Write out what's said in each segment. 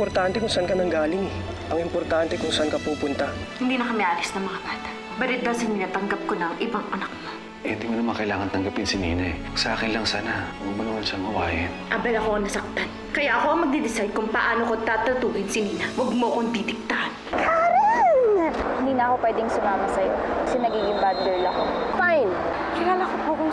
importante kung saan ka nanggaling eh. Ang importante kung saan ka pupunta. Hindi na kami alis ng mga bata. But it doesn't mean natanggap ko na ang ibang anak mo. Eh, hindi mo naman kailangan tanggapin si Nina eh. Sa akin lang sana. Huwag mo naman siyang awayin. Abel, ako ang nasaktan. Kaya ako ang magde-decide kung paano ko tatatuhin si Nina. Huwag mo akong titiktahan. Hindi na ako pwedeng sumama sa'yo kasi nagiging bad girl ako. Fine. Kilala ko po kung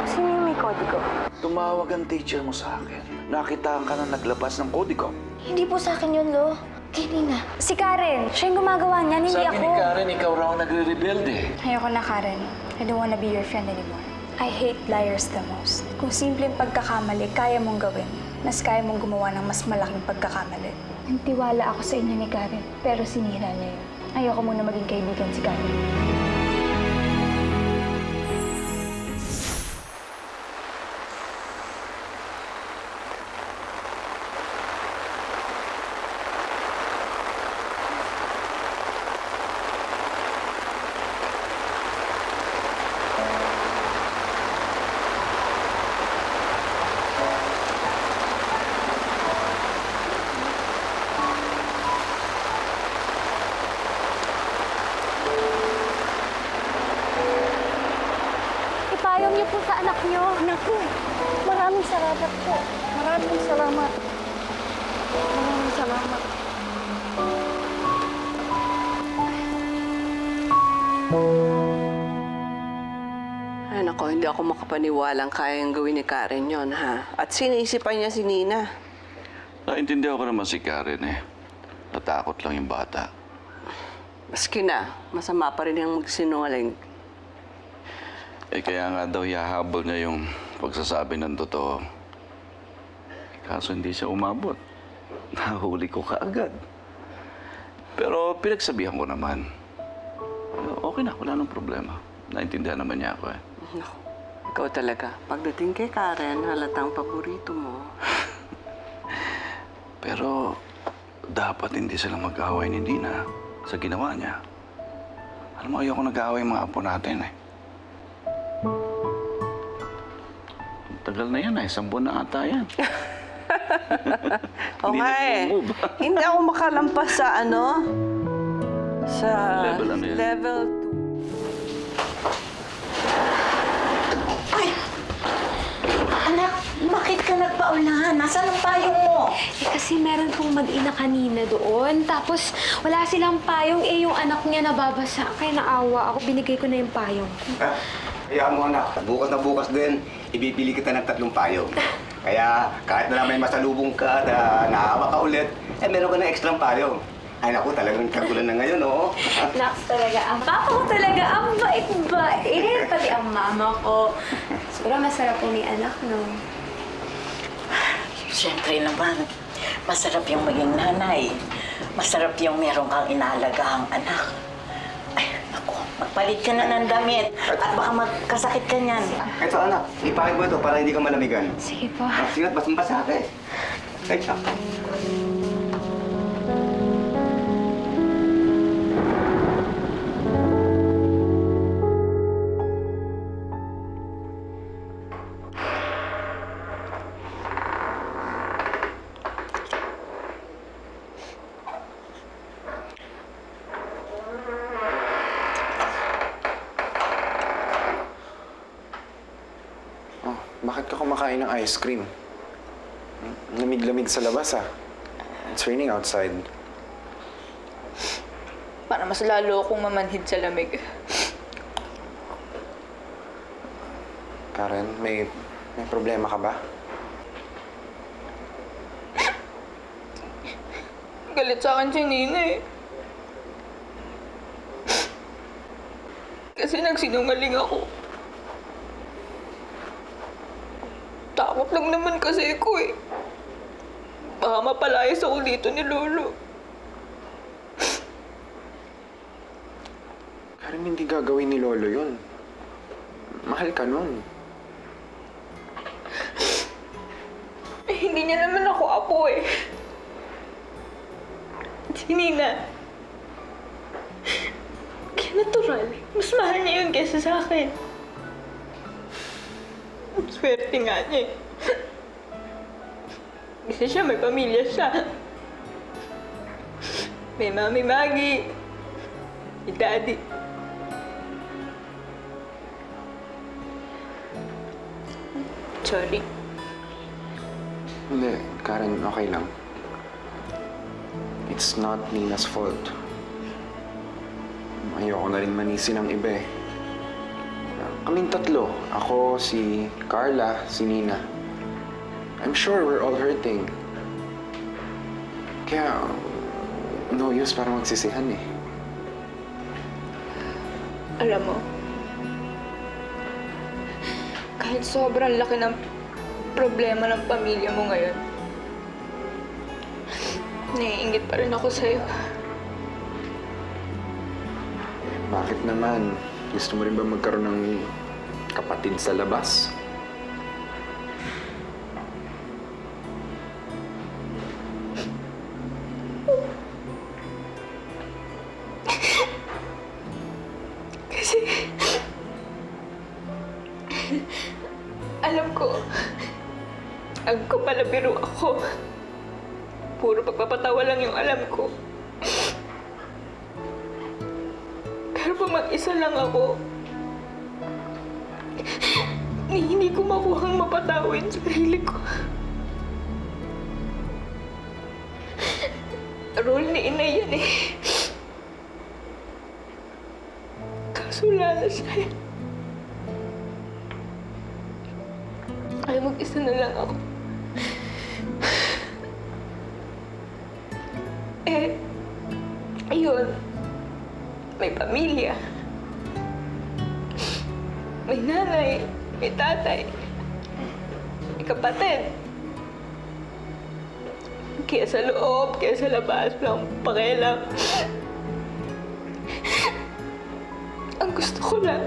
sino yung may kodigo. Tumawag ang teacher mo sa akin. Nakitaan ka na naglabas ng kodigo. Hindi po sa akin yun, Lo. Kay Nina. Si Karen. Siya yung gumagawa niyan, hindi Sabi ako. ni Karen, ikaw raw ang nagre-rebelde. Ayoko na, Karen. I don't wanna be your friend anymore. I hate liars the most. Kung simpleng pagkakamali, kaya mong gawin. Mas kaya mong gumawa ng mas malaking pagkakamali. Nagtiwala ako sa inyo ni Karen, pero sinira niya yun. Ayoko muna maging kaibigan si Karen. Ipayong niyo po sa anak niyo. Naku, maraming salamat po. Maraming salamat. Maraming salamat. Ay, nako, hindi ako makapaniwalang kayang gawin ni Karen yon, ha? At sinisipan niya si Nina. Naintindihan ko naman si Karen eh. Natakot lang yung bata. Maski na, masama pa rin yung magsinungaling. Eh kaya nga daw yahabol niya yung pagsasabi ng totoo. Kaso hindi siya umabot. Nahuli ko kaagad. Pero pinagsabihan ko naman. Okay na, wala nang problema. Naintindihan naman niya ako eh. Naku, ikaw talaga. Pagdating kay Karen, halatang paborito mo. Pero dapat hindi sila mag-away ni Dina sa ginawa niya. Alam mo, ayoko nag-away yung mga apo natin eh. Tagal na yan eh. 10 buwan na ata yan. O Hindi nga eh. nag-move. Hindi ako makalampas sa ano? Sa Level ano yan? level 2. Anak, bakit ka nagpaulan? Nasaan ang payong mo? Eh, kasi meron pong mag-ina kanina doon. Tapos wala silang payong. Eh, yung anak niya nababasa. Kaya naawa ako. Binigay ko na yung payong. Hayaan mo anak, bukas na bukas din, ibibili kita ng 3 payong. Kaya kahit na lang may masalubong ka at naawa ka ulit, eh meron ka ng extra payong. Ay naku, talagang kagulan na ngayon, oo. Naks talaga. Ang papa ko talaga. Ang bait-bait. Pati ang mama ko. Siguro masarap po ni anak, no? Siyempre naman, masarap yung maging nanay. Masarap yung meron kang inaalagahang anak. Ay, naku, magpalit ka na ng damit at baka magkasakit ka niyan. Ito anak, ipakit mo ito para hindi ka malamigan. Sige po. Sige, basang-basa ka eh. Ay, siya. Bakit ka kumakain ng ice cream? Lamig-lamig sa labas, ah. It's raining outside. Para mas lalo akong mamanhid sa lamig. Karen, may problema ka ba? Galit sa akin si Nina eh. Kasi nagsinungaling ako. Takot lang naman kasi ako eh. Baka mapalayas ako dito ni Lolo. Karen, hindi gagawin ni Lolo yun. Mahal ka nun. Eh, hindi niya naman ako apo eh. Si Nina. Kaya natural. Mas mahal niya yun kesa sa akin. Swerte nga niya eh. Kasi siya, may pamilya siya. may Mami Maggie, may Daddy. Sorry. Hindi, Karen, okay lang. It's not Nina's fault. Ayoko na rin manisi ng iba eh. Kaming tatlo. Ako, si Carla, si Nina. I'm sure we're all hurting. Kaya, no use para magsisihan eh. Alam mo, kahit sobrang laki ng problema ng pamilya mo ngayon, naiingit pa rin ako sa'yo. Bakit naman? Gusto mo rin ba magkaroon ng kapatid sa labas? Kasi, alam ko pala biro ako. Puro pagpapatawa lang yung alam ko. Pero pag mag-isa lang ako, hindi ko makuhang mapatawin sarili ko. Role ni Inay yan eh. Kaso wala na siya. Ay, mag-isa na lang ako. Ayun. May pamilya. May nanay. May tatay. May kapatid. Kaya sa loob, kaya sa labas, walang pakialam. Ang gusto ko lang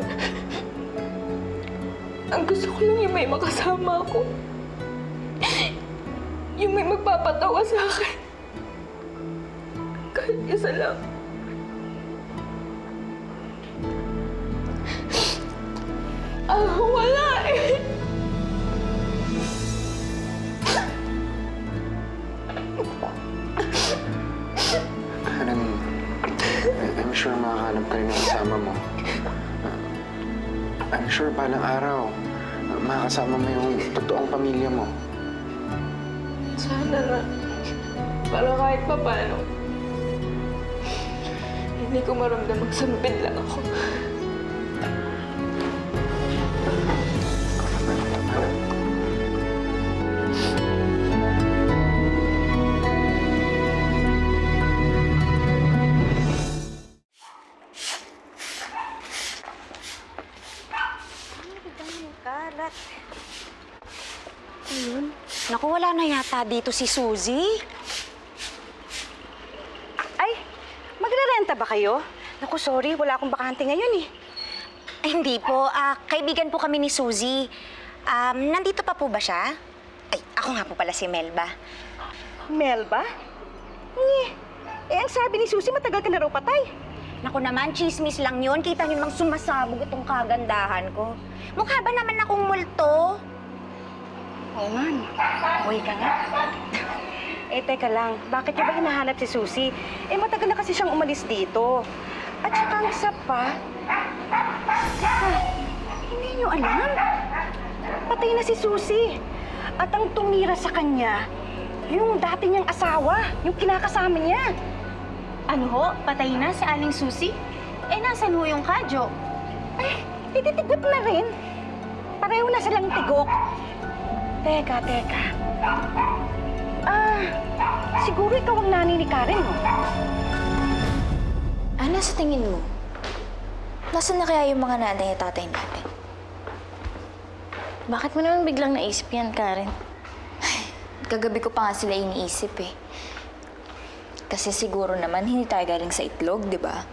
yung may makasama ako. Yung may magpapatawa sa akin. Kahit isa lang. Wala eh. Karen, I'm sure makakahanap ka rin ng kasama mo. I'm sure balang araw, makakasama mo yung totoong pamilya mo. Sana na. Para kahit pa paano, hindi ko maramdamang sampid lang ako. Kalat. Ayun. Naku, wala na yata dito si Suzy. Ay, magre-renta ba kayo? Naku, sorry. Wala akong bakante ngayon eh. Ay, hindi po. Kaibigan po kami ni Suzy. Nandito pa po ba siya? Ay, ako nga po pala si Melba. Melba? Ang sabi ni Suzy, matagal ka na raw patay. Naku naman, chismis lang yun. Kita niyo namang sumasabog itong kagandahan ko. Mukha ba naman akong multo? Oo nga. Uy ka nga. Teka lang. Bakit niyo ba hinahanap si Suzy? Matagal na kasi siyang umalis dito. At saka ang isa pa, hindi niyo alam. Patay na si Suzy. At ang tumira sa kanya, yung dati niyang asawa, yung kinakasama niya. Ano ho? Patay na si Aling Suzy? Nasaan ho yung kadyo? Ititigot na rin. Pareho na silang tigok. Teka. Siguro ikaw ang nanay ni Karen, no? Ano sa tingin mo? Nasaan na kaya yung mga nanay at tatay natin? Bakit mo naman biglang naisip yan, Karen? Kagabi ko pa nga sila iniisip eh. Kasi siguro naman hindi tayo galing sa itlog, di ba?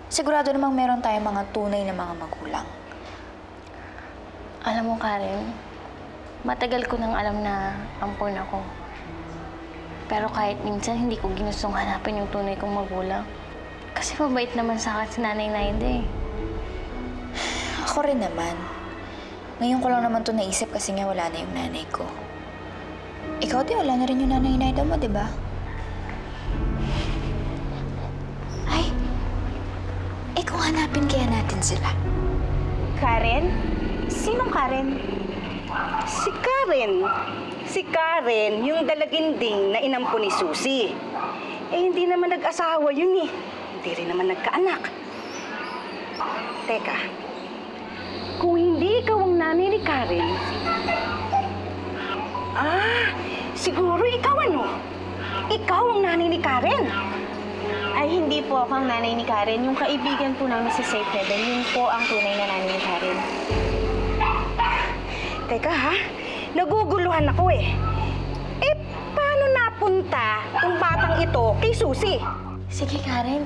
Sigurado namang meron tayong mga tunay na mga magulang. Alam mo, Karen, matagal ko nang alam na ampon ako. Pero kahit minsan, hindi ko ginustong hanapin yung tunay kong magulang. Kasi mabait naman sa akin si Nanay Naida eh. Ako rin naman. Ngayon ko lang naman to naisip kasi nga wala na yung nanay ko. Ikaw din, wala na rin yung Nanay Naida mo, di ba? Eh kung hanapin kaya natin sila. Karen? Sinong Karen? Si Karen. Si Karen, yung dalaginding na inampo ni Susie. Eh, hindi naman nag-asawa yun eh. Hindi rin naman nagkaanak. Teka, kung hindi ikaw ang nanay ni Karen, siguro ikaw ano? Ikaw ang nanay ni Karen. Ay, hindi po ako ang nanay ni Karen. Yung kaibigan po namin sa Safe Heaven, yun po ang tunay na nanay ni Karen. Teka ha, naguguluhan ako eh. Eh, paano napunta tong batang ito kay Susie? Sige, Karen.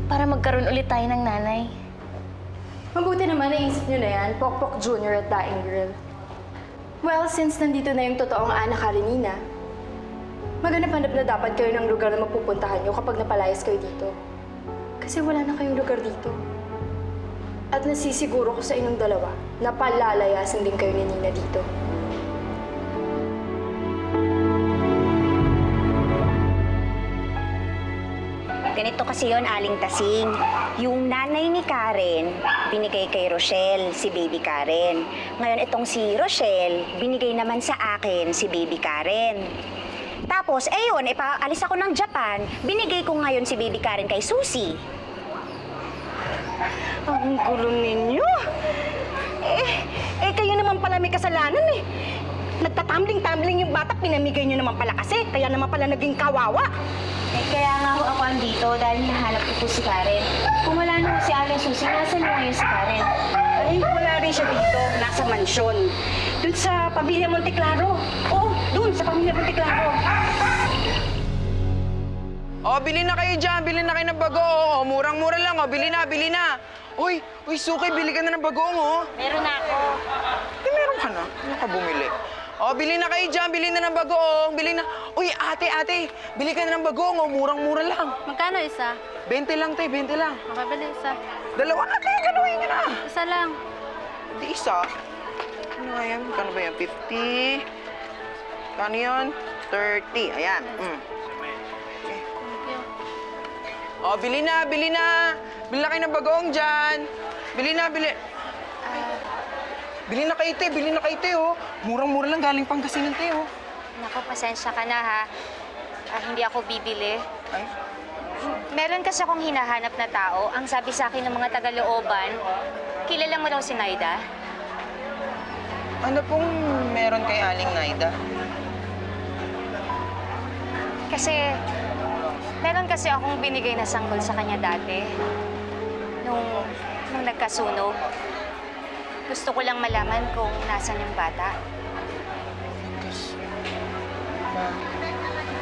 Para magkaroon ulit tayo ng nanay. Mabuti naman naisip nyo na yan, Pokpok Jr. at Daing Girl. Well, since nandito na yung totoong Ana Karenina, maghanap-hanap na dapat kayo ng lugar na mapupuntahan nyo kapag napalayas kayo dito. Kasi wala na kayong lugar dito. At nasisiguro ko sa inyong dalawa na palalayasin din kayo ni Nina dito. Ganito kasi yon, Aling Tasing. Yung nanay ni Karen, binigay kay Rochelle, si Baby Karen. Ngayon itong si Rochelle, binigay naman sa akin si Baby Karen. Tapos, ayun, ipaalis ako ng Japan, binigay ko ngayon si Baby Karen kay Susie. Ang gulo ninyo. Kayo naman pala may kasalanan eh. Nagtatambling-tambling yung bata, pinamigay nyo naman pala kasi. Kaya naman pala naging kawawa. Eh, kaya nga ako andito dahil hinahanap ko po si Karen. Kung wala naman si Aling Susie, nasan mo ngayon si Karen? Ay, wala rin siya dito. Nasa mansyon. Doon sa Pamilya Monteclaro. Oo, doon sa Pamilya Monteclaro. Oh, bili na kayo dyan. Bili na kayo ng bagoong. Oh, murang-mura lang. Oh, bili na, bili na. Uy, Suki, bili ka na ng bagoong, oh. Meron na ako. Meron ka na. Ano ka bumili? Oh, bili na kayo dyan. Bili na ng bagoong. Bili na. Uy, ate. Bili ka na ng bagoong, oh. Murang-mura lang. Magkano isa? 20 lang, 20 lang. Makabili isa. Dalawa na, galawin nyo na. Isa lang. Di isa. Ano nga yan? Kano ba yan? 50? Kano yan? 30. Ayan. Oh, bili na, bili na. Bili na kayo ng bagoong dyan. Bili na, bili. Bili na kayo, te. Bili na kayo, te, oh. Murang-mura lang galing Pangasinan, te, oh. Naku, pasensya ka na ha. Hindi ako bibili. Ay? Meron kasi akong hinahanap na tao. Ang sabi sa akin ng mga taga-looban, kilala mo daw si Naida? Ano pong meron kay Aling Naida? Kasi, meron kasi akong binigay na sanggol sa kanya dati. Nung nagkasunog. Gusto ko lang malaman kung nasan yung bata.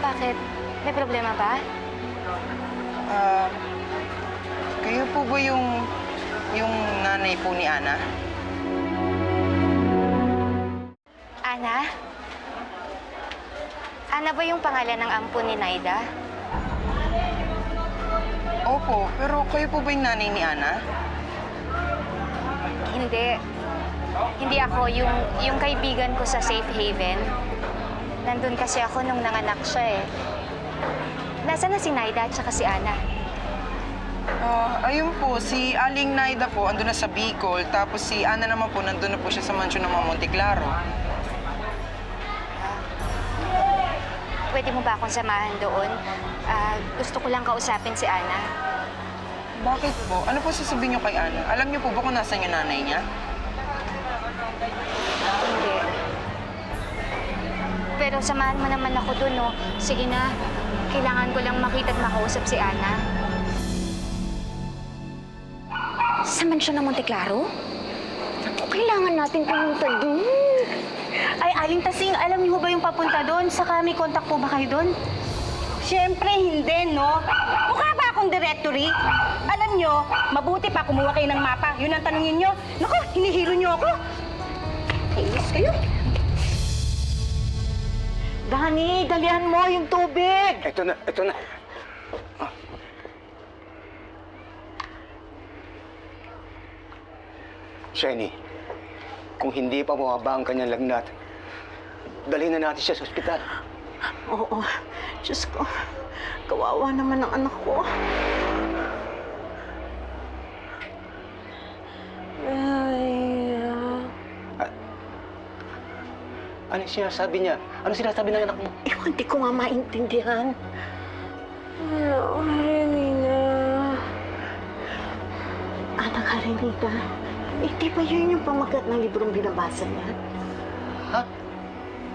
Bakit? May problema ba? Kayo po ba yung nanay po ni Ana? Ana? Ana ba yung pangalan ng ampon ni Naida? Opo, pero kayo po ba yung nanay ni Ana? Hindi. Hindi ako. Yung kaibigan ko sa Safe Haven. Nandun kasi ako nung nanganak siya eh. Nasaan na si Naida at saka si Ana? Ayun po, si Aling Naida po andun na sa Bicol, tapos si Ana naman po nandun na po siya sa mansyon ng mga Monteclaro. Pwede mo ba akong samahan doon? Gusto ko lang kausapin si Ana. Bakit po? Ano po sasabihin niyo kay Ana? Alam niyo po ba kung nasaan yung nanay niya? Hindi. Pero samahan mo naman ako doon, no? Sige na. Kailangan ko lang makita at makausap si Ana. Sa mansyon ng Monteclaro? Kailangan natin pumunta doon. Ay, Aling Tasing, alam niyo ba yung papunta doon? Saka may contact po ba kayo doon? Siyempre hindi, no? Mukha ba akong directory? Alam niyo, mabuti pa kumuha kayo ng mapa. Yun ang tanungin niyo. Naku, hinihilo niyo ako. Kainis kayo. Dani, dalihan mo yung tubig. Ito na. Sheni, kung hindi pa bumaba ang kanyang lagnat, dalhin na natin siya sa ospital. Oo, Diyos ko. Kawawa naman ang anak ko. Ano sinasabi niya? Ano sinasabi ng anak mo? Ewan, di ko nga maintindihan. Anak Karenina. Anak Karenina, di ba yun yung pamagat ng librong binabasa niya? Ha?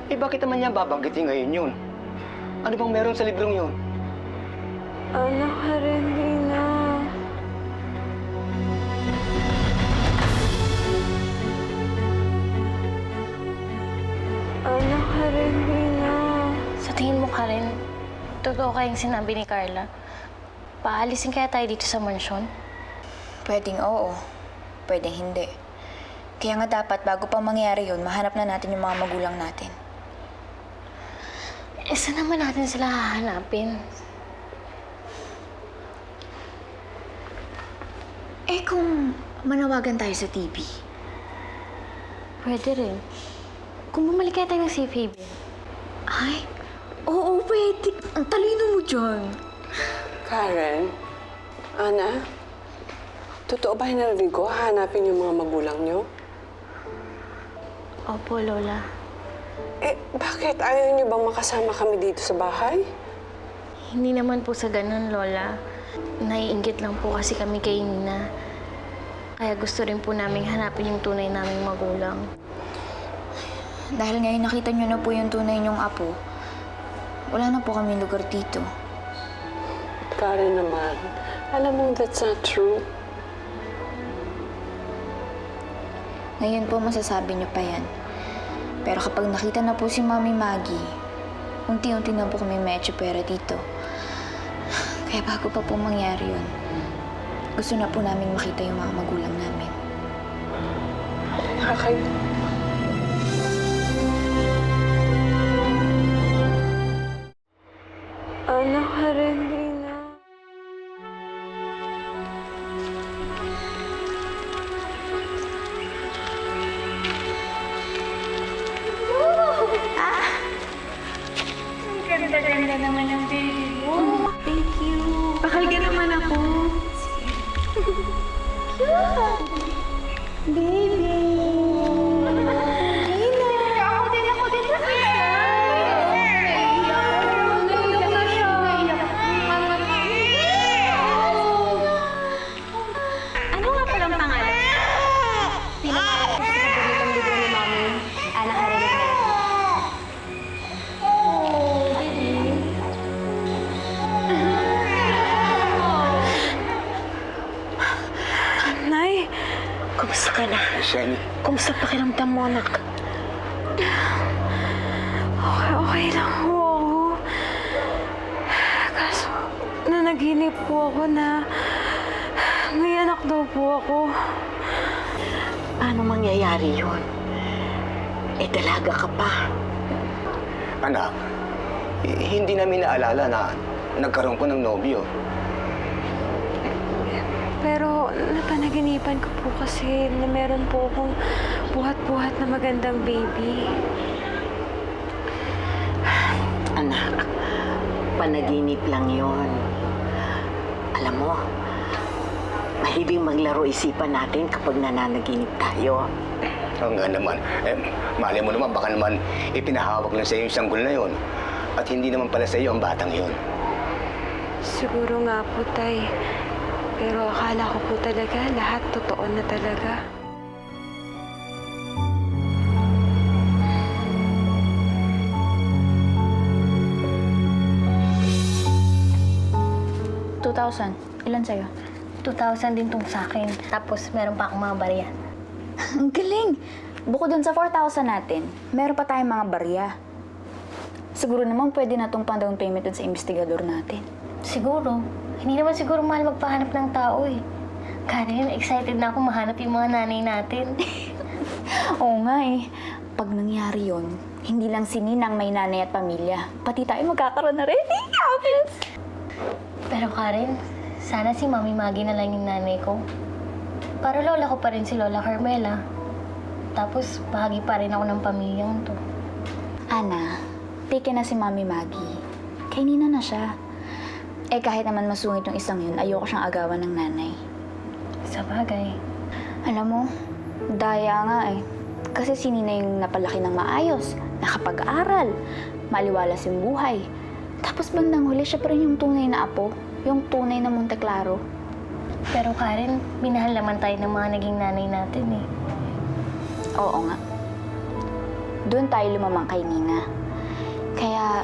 Bakit naman niya babanggitin ngayon yun? Ano bang meron sa librong yun? Anak Karenina. Anak Karenina. Sa tingin mo, Karen, totoo kayang sinabi ni Carla? Paalisin kaya tayo dito sa mansyon? Pwedeng oo, pwedeng hindi. Kaya nga dapat bago pa mangyari yun, mahanap na natin yung mga magulang natin. Saan naman natin sila hahanapin? Kung manawagan tayo sa TV. Pwede rin. Kung bumalik kaya tayo ng safe haven. Ay, oo, pwede. Ang talino mo dyan. Karen, Ana, totoo ba yung narinig ko? Hanapin yung mga magulang niyo? Opo, Lola. Bakit? Ayaw niyo bang makasama kami dito sa bahay? Hindi naman po sa ganun, Lola. Naiinggit lang po kasi kami kay Nina. Kaya gusto rin po namin hanapin yung tunay naming magulang. Dahil ngayon nakita niyo na po yung tunay niyong apo, wala na po kami lugar dito. Karen naman, alam mong that's not true. Ngayon po masasabi niyo pa yan. Pero kapag nakita na po si Mami Maggie, unti-unti na po kami medyo pera dito. Kaya bago pa po mangyari yun, gusto na po namin makita yung mga magulang namin. Anak Karenina. Ganda naman ang baby mo. Thank you. Bakal ka naman ako. Cute. Baby. Nina. Ako din. Ano nga palang pangalan? Pinangalan ko sa paboritong libro ni Mami, Anak Karenina. Nay, Kumusta ka na? Shani, Kumusta pakiramdam mo, anak? okay lang po ako. Kaso, nanaginip po ako na may anak daw po ako. Paano mangyayari yun? Dalaga ka pa. anak, hindi namin naalala na nagkaroon ko ng nobyo. Pero napanaginipan ko po kasi na meron po akong buhat-buhat na magandang baby. Anak, panaginip lang yon. Alam mo, mahilig maglaro isipan natin kapag nananaginip tayo. Oo nga naman. Malay mo naman, baka naman ipinahawak lang sa iyo yung sanggol na yon. At hindi naman pala sa iyo ang batang yon. Siguro nga po, Tay. Pero akala ko po talaga lahat totoo na talaga. Ilan sa'yo? 2,000 din tong sa akin. Tapos meron pa akong mga barya. Ang galing! Bukod dun sa 4,000 natin, meron pa tayong mga barya. Siguro naman pwede na itong pang-down payment dun sa investigador natin. Siguro. Hindi naman siguro mahal magpahanap ng tao eh. Karen, excited na ako mahanap yung mga nanay natin. Oo nga eh. Pag nangyari yon, hindi lang si Ninang may nanay at pamilya. Pati tayo magkakaroon na rin. Pero Karen, sana si Mami Maggie na lang yung nanay ko. Para lola ko pa rin si Lola Carmela. Tapos, bahagi pa rin ako ng pamilyang to. Ana, take na si Mami Maggie. Kay Nina na siya. Kahit naman masungit yung isang yun, ayoko siyang agawan ng nanay. Sa bagay. Alam mo, daya nga eh. Kasi si Nina yung napalaki ng maayos. nakapag-aral, maliwalas yung buhay. Tapos bandang huli, siya pa rin yung tunay na apo, yung tunay na Monte Claro. Pero Karen, minahal naman tayo ng mga naging nanay natin eh. Oo nga. Doon tayo lumamang kay Nina. Kaya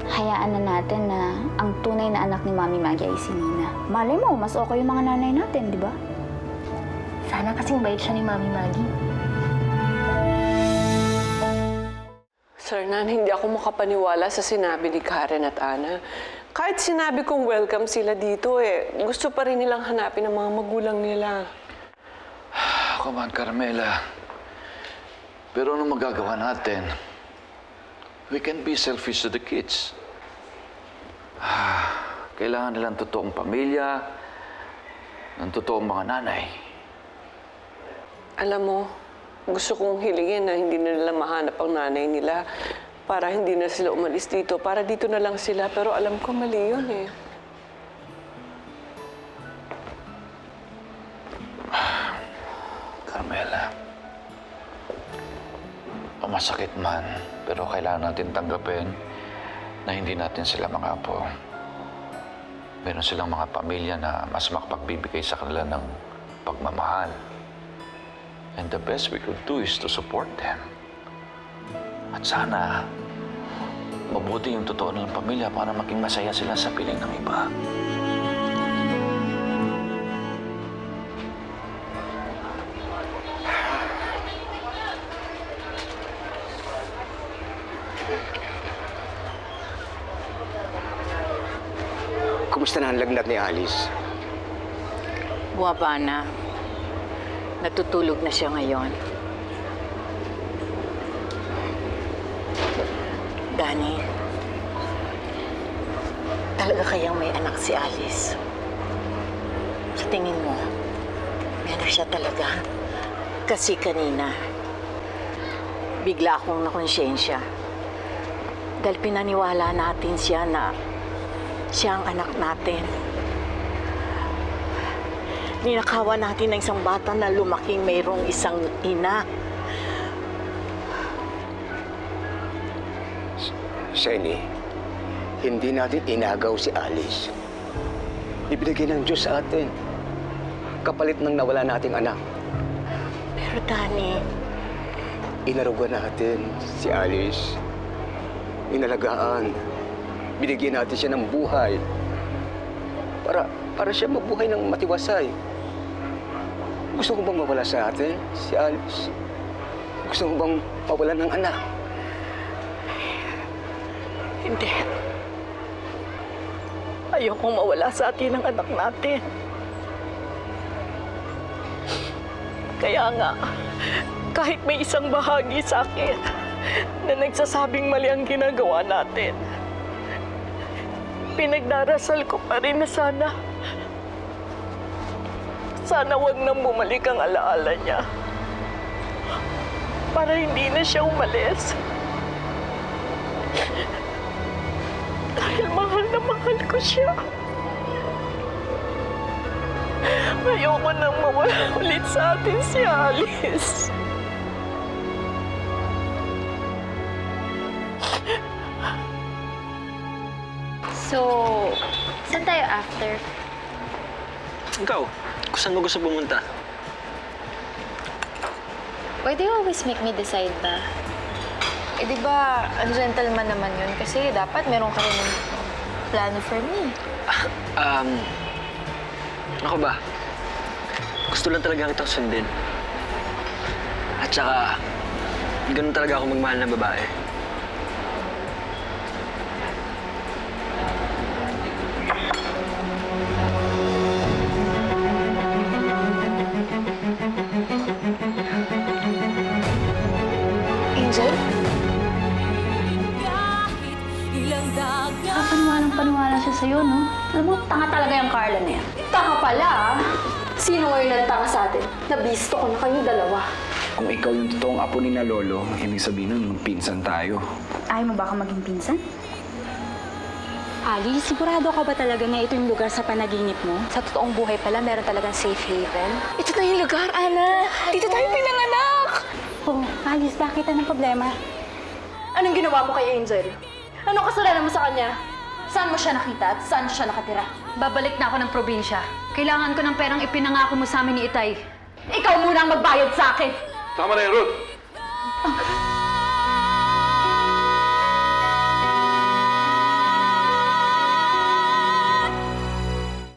hayaan na natin na ang tunay na anak ni Mami Maggie ay si Nina. Malay mo, mas okay yung mga nanay natin, di ba? Sana kasing bait siya ni Mami Maggie. Sir Nan, hindi ako makapaniwala sa sinabi ni Karen at Ana. Kahit sinabi kong welcome sila dito, gusto pa rin nilang hanapin ang mga magulang nila. Come on, Carmela. Pero anong magagawa natin? We can be selfish to the kids. Kailangan nilang totoong pamilya, ng totoong mga nanay. Alam mo, gusto kong hilingin na hindi na nila mahanap ang nanay nila para hindi na sila umalis dito, para dito na lang sila. Pero alam ko mali yun eh. Carmela, masakit man, pero kailangan natin tanggapin na hindi natin sila mga apo. Meron silang mga pamilya na mas makapagbibigay sa kanila ng pagmamahal. And the best we could do is to support them. At sana, mabuti yung totoo nilang pamilya para maging masaya sila sa piling ng iba. Kumusta na ang lagnat ni Alice? Buwaba na. Natutulog na siya ngayon. Danny, talaga kayang may anak si Alice? Sa tingin mo, meron siya talaga? Kasi kanina, bigla akong nakonsyensya. Dahil pinaniwala natin siya na siya ang anak natin. Ninakawan natin ng isang bata na lumaking mayroong isang ina. Shiny, hindi natin inagaw si Alice. Ibinigay ng Diyos sa atin. Kapalit ng nawala nating anak. Pero Danny, Inarugan natin si Alice. Inalagaan. Binigyan natin siya ng buhay. Para siya mabuhay ng matiwasay. Gusto mo bang mawala sa atin, si Alice? Gusto mo bang mawala ng anak? hindi. Ayokong mawala sa atin ang anak natin. Kaya nga, kahit may isang bahagi sa akin na nagsasabing mali ang ginagawa natin, pinagdarasal ko pa rin na sana wag nang bumalik ang alaala niya. Para hindi na siya umalis. Dahil mahal na mahal ko siya. Ayoko nang mawala ulit sa atin si Alice. So, saan tayo after? Ikaw, kung saan mo gusto pumunta? Why do you always make me decide ba? Eh, di ba, ang gentleman naman yun? Kasi dapat meron ka rin plano for me. Ako ba? Gusto lang talaga kitang sundin. At saka, ganun talaga ako magmahal ng babae. Angel? Paniwalang-paniwala siya sa'yo, no? Alam mo, tanga talaga yung Carla na yan. Tanga pala, ah! Sino ngayon nagtanga sa atin? Nabisto ko na kayong dalawa. Kung ikaw yung totoong apo ni na Lolo, ibig sabihin nun, magpinsan tayo. Ayaw mo ba ka maging pinsan? Ali, sigurado ka ba talaga na ito yung lugar sa panaginip mo? Sa totoong buhay pala, meron talagang safe haven? Ito na yung lugar, Ana! Dito tayo pinanganak! Oh, Alice, bakit? Anong problema? Anong ginawa mo kay Angel? Anong kasalanan mo sa kanya? Saan mo siya nakita at saan siya nakatira? Babalik na ako ng probinsya. Kailangan ko ng perang ipinangako mo sa amin ni Itay. Ikaw muna ang magbayad sa akin! Tama na yan, Ruth!